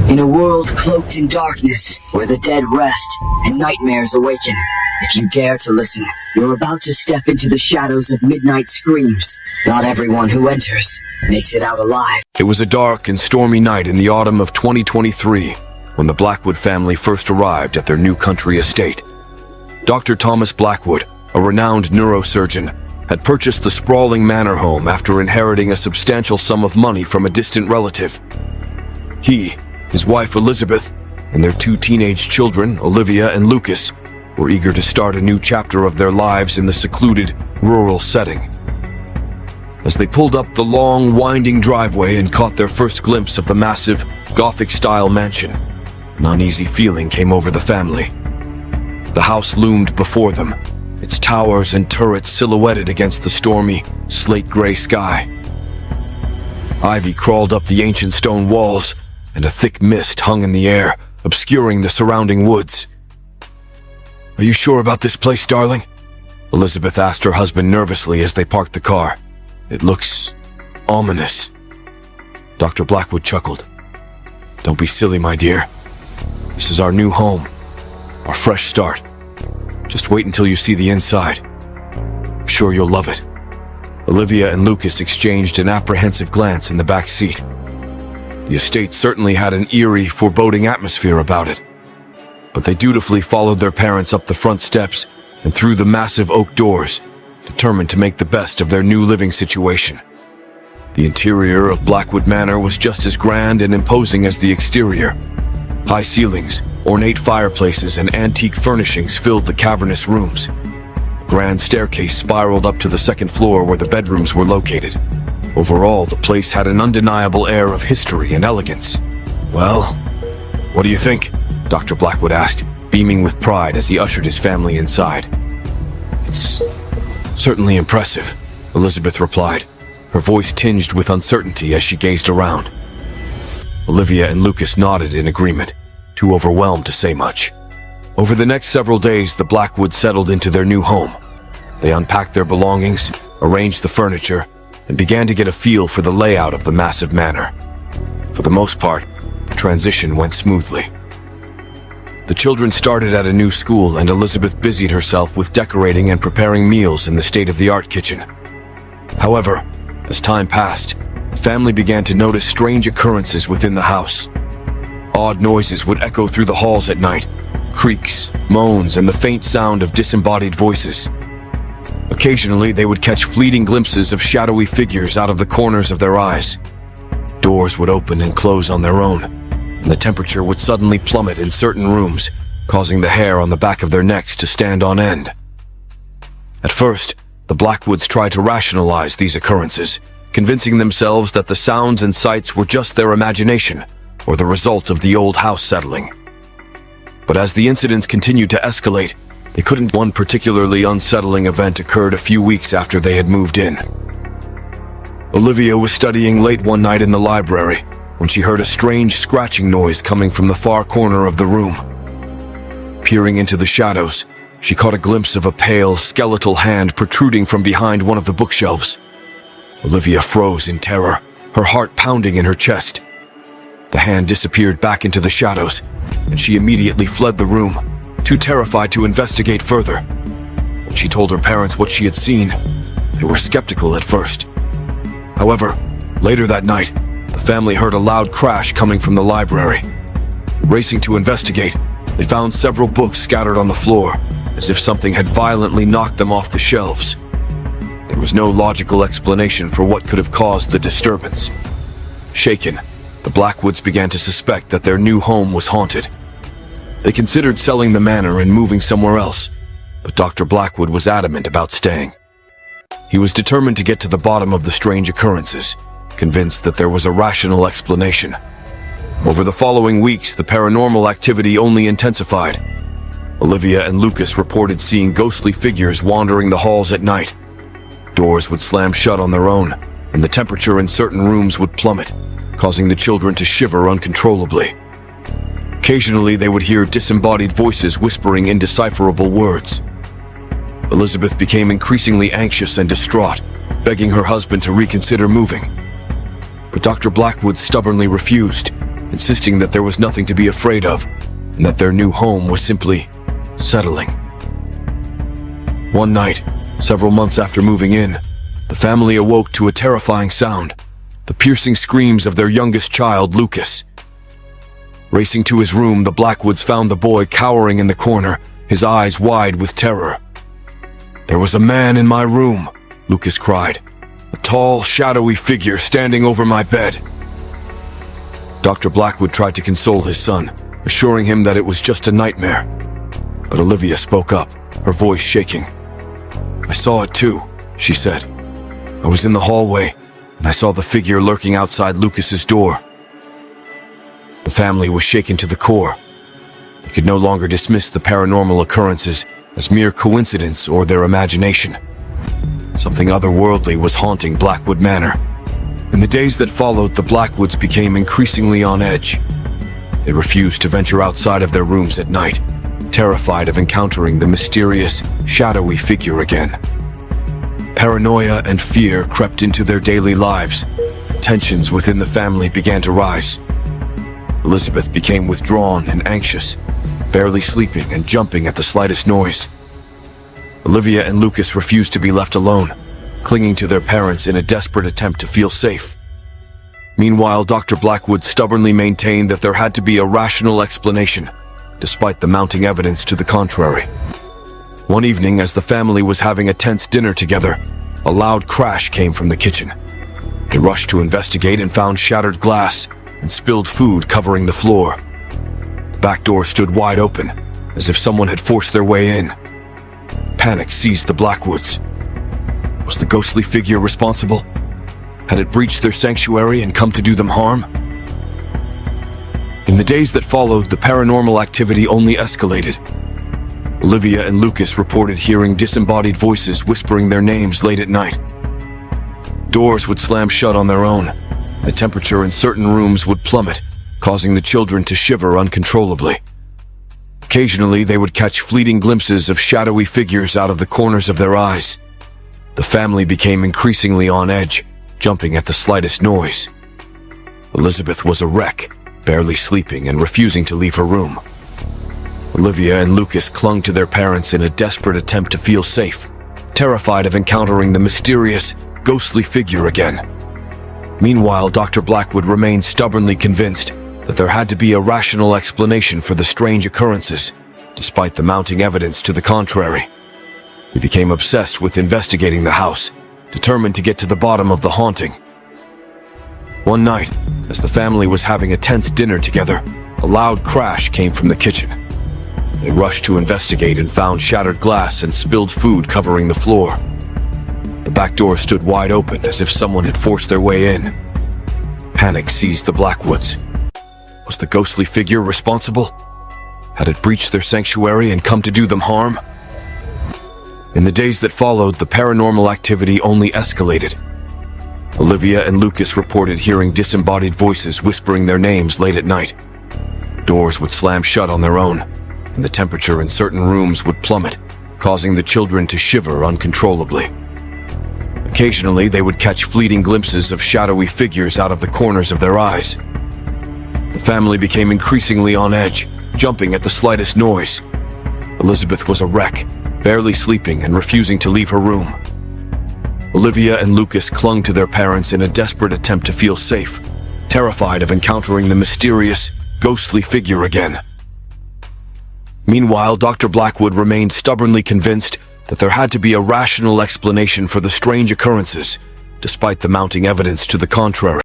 In a world cloaked in darkness, where the dead rest and nightmares awaken, if you dare to listen, you're about to step into the shadows of midnight screams. Not everyone who enters makes it out alive. It was a dark and stormy night in the autumn of 2023 when the Blackwood family first arrived at their new country estate. Dr. Thomas Blackwood, a renowned neurosurgeon, had purchased the sprawling manor home after inheriting a substantial sum of money from a distant relative. He, his wife Elizabeth, and their two teenage children, Olivia and Lucas, were eager to start a new chapter of their lives in the secluded, rural setting. As they pulled up the long, winding driveway and caught their first glimpse of the massive, Gothic-style mansion, an uneasy feeling came over the family. The house loomed before them, its towers and turrets silhouetted against the stormy, slate-gray sky. Ivy crawled up the ancient stone walls, and a thick mist hung in the air, obscuring the surrounding woods. "Are you sure about this place, darling?" Elizabeth asked her husband nervously as they parked the car. "It looks ominous." Dr. Blackwood chuckled. "Don't be silly, my dear. This is our new home, our fresh start. Just wait until you see the inside. I'm sure you'll love it." Olivia and Lucas exchanged an apprehensive glance in the back seat. The estate certainly had an eerie, foreboding atmosphere about it, but they dutifully followed their parents up the front steps and through the massive oak doors, determined to make the best of their new living situation. The interior of Blackwood Manor was just as grand and imposing as the exterior. High ceilings, ornate fireplaces, and antique furnishings filled the cavernous rooms. A grand staircase spiraled up to the second floor where the bedrooms were located. Overall, the place had an undeniable air of history and elegance. "Well, what do you think?" Dr. Blackwood asked, beaming with pride as he ushered his family inside. "It's certainly impressive," Elizabeth replied, her voice tinged with uncertainty as she gazed around. Olivia and Lucas nodded in agreement, too overwhelmed to say much. Over the next several days, the Blackwoods settled into their new home. They unpacked their belongings, arranged the furniture, and began to get a feel for the layout of the massive manor. For the most part, the transition went smoothly. The children started at a new school, and Elizabeth busied herself with decorating and preparing meals in the state-of-the-art kitchen. However, as time passed, the family began to notice strange occurrences within the house. Odd noises would echo through the halls at night, creaks, moans, and the faint sound of disembodied voices. Occasionally, they would catch fleeting glimpses of shadowy figures out of the corners of their eyes. Doors would open and close on their own, and the temperature would suddenly plummet in certain rooms, causing the hair on the back of their necks to stand on end. At first, the Blackwoods tried to rationalize these occurrences, convincing themselves that the sounds and sights were just their imagination, or the result of the old house settling. But as the incidents continued to escalate, they couldn't. One particularly unsettling event occurred a few weeks after they had moved in. Olivia was studying late one night in the library when she heard a strange scratching noise coming from the far corner of the room. Peering into the shadows, she caught a glimpse of a pale, skeletal hand protruding from behind one of the bookshelves. Olivia froze in terror, her heart pounding in her chest. The hand disappeared back into the shadows, and she immediately fled the room, too terrified to investigate further. When she told her parents what she had seen, they were skeptical at first. However, later that night, the family heard a loud crash coming from the library. Racing to investigate, they found several books scattered on the floor, as if something had violently knocked them off the shelves. There was no logical explanation for what could have caused the disturbance. Shaken, the Blackwoods began to suspect that their new home was haunted. They considered selling the manor and moving somewhere else, but Dr. Blackwood was adamant about staying. He was determined to get to the bottom of the strange occurrences, convinced that there was a rational explanation. Over the following weeks, the paranormal activity only intensified. Olivia and Lucas reported seeing ghostly figures wandering the halls at night. Doors would slam shut on their own, and the temperature in certain rooms would plummet, causing the children to shiver uncontrollably. Occasionally, they would hear disembodied voices whispering indecipherable words. Elizabeth became increasingly anxious and distraught, begging her husband to reconsider moving. But Dr. Blackwood stubbornly refused, insisting that there was nothing to be afraid of, and that their new home was simply settling. One night, several months after moving in, the family awoke to a terrifying sound, the piercing screams of their youngest child, Lucas. Racing to his room, the Blackwoods found the boy cowering in the corner, his eyes wide with terror. "There was a man in my room," Lucas cried. "A tall, shadowy figure standing over my bed." Dr. Blackwood tried to console his son, assuring him that it was just a nightmare. But Olivia spoke up, her voice shaking. "I saw it too," she said. "I was in the hallway, and I saw the figure lurking outside Lucas's door." The family was shaken to the core. They could no longer dismiss the paranormal occurrences as mere coincidence or their imagination. Something otherworldly was haunting Blackwood Manor. In the days that followed, the Blackwoods became increasingly on edge. They refused to venture outside of their rooms at night, terrified of encountering the mysterious, shadowy figure again. Paranoia and fear crept into their daily lives. Tensions within the family began to rise. Elizabeth became withdrawn and anxious, barely sleeping and jumping at the slightest noise. Olivia and Lucas refused to be left alone, clinging to their parents in a desperate attempt to feel safe. Meanwhile, Dr. Blackwood stubbornly maintained that there had to be a rational explanation, despite the mounting evidence to the contrary. One evening, as the family was having a tense dinner together, a loud crash came from the kitchen. They rushed to investigate and found shattered glass and spilled food covering the floor. The back door stood wide open, as if someone had forced their way in. Panic seized the Blackwoods. Was the ghostly figure responsible? Had it breached their sanctuary and come to do them harm? In the days that followed, the paranormal activity only escalated. Olivia and Lucas reported hearing disembodied voices whispering their names late at night. Doors would slam shut on their own. The temperature in certain rooms would plummet, causing the children to shiver uncontrollably. Occasionally, they would catch fleeting glimpses of shadowy figures out of the corners of their eyes. The family became increasingly on edge, jumping at the slightest noise. Elizabeth was a wreck, barely sleeping and refusing to leave her room. Olivia and Lucas clung to their parents in a desperate attempt to feel safe, terrified of encountering the mysterious, ghostly figure again. Meanwhile, Dr. Blackwood remained stubbornly convinced that there had to be a rational explanation for the strange occurrences, despite the mounting evidence to the contrary. He became obsessed with investigating the house, determined to get to the bottom of the haunting. One night, as the family was having a tense dinner together, a loud crash came from the kitchen. They rushed to investigate and found shattered glass and spilled food covering the floor. The back door stood wide open, as if someone had forced their way in. Panic seized the Blackwoods. Was the ghostly figure responsible? Had it breached their sanctuary and come to do them harm? In the days that followed, the paranormal activity only escalated. Olivia and Lucas reported hearing disembodied voices whispering their names late at night. Doors would slam shut on their own, and the temperature in certain rooms would plummet, causing the children to shiver uncontrollably. Occasionally, they would catch fleeting glimpses of shadowy figures out of the corners of their eyes. The family became increasingly on edge, jumping at the slightest noise. Elizabeth was a wreck, barely sleeping and refusing to leave her room. Olivia and Lucas clung to their parents in a desperate attempt to feel safe, terrified of encountering the mysterious, ghostly figure again. Meanwhile, Dr. Blackwood remained stubbornly convinced that there had to be a rational explanation for the strange occurrences, despite the mounting evidence to the contrary.